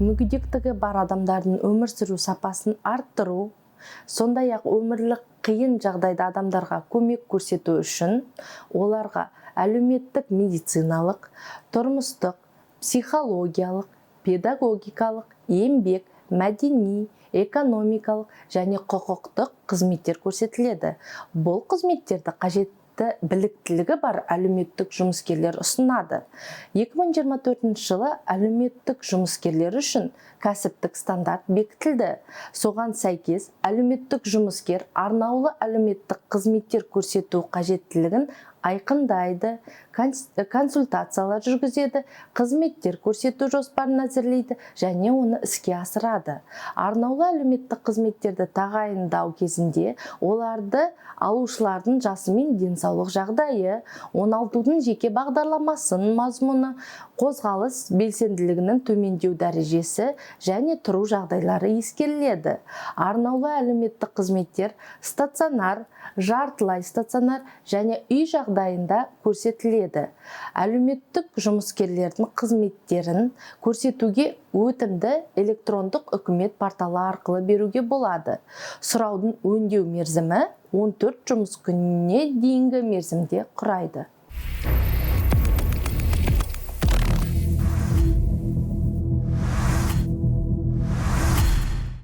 мүгедектігі бар адамдардың өмір сүру сапасын арттыру, сондай-ақ өмірлік қиын жағдайда адамдарға көмек көрсету үшін оларға әлеуметтік медициналық, тұрмыстық, психологиялық, педагогикалық, еңбек, мәдени, экономикалық және құқықтық қызметтер көрсетіледі. Бұл қызметтерді қажетті біліктілігі бар әлеуметтік жұмыскерлер ұсынады. 2024 жылы әлеуметтік жұмыскерлер үшін кәсіптік стандарт бекітілді. Соған сәйкес әлеуметтік жұмыскер арнаулы әлеуметтік қызметтер көрсету қажеттілігін айқындайды, консультациялар жүргізеді, қызметтер көрсету жоспарын әзірлейді және оны іске асырады. Арнаулы әлеуметтік қызметтерді тағайындау кезінде оларды алушылардың жасы мен денсаулық жағдайы, оңалтудың жеке бағдарламасын мазмұны, қозғалыс белсенділігінің төмендеу дәрежесі және тұру жағдайлары ескеріледі. Арнаулы әлеуметтік қызметтер стационар, жартылай стационар және үй жағдайында көрсетіледі. Әлеуметтік жұмыскерлердің қызметтерін көрсетуге өтімді электрондық үкімет порталы арқылы беруге болады. Сұраудың өңдеу мерзімі 14 жұмыс күніне дейінгі мерзімде құрайды.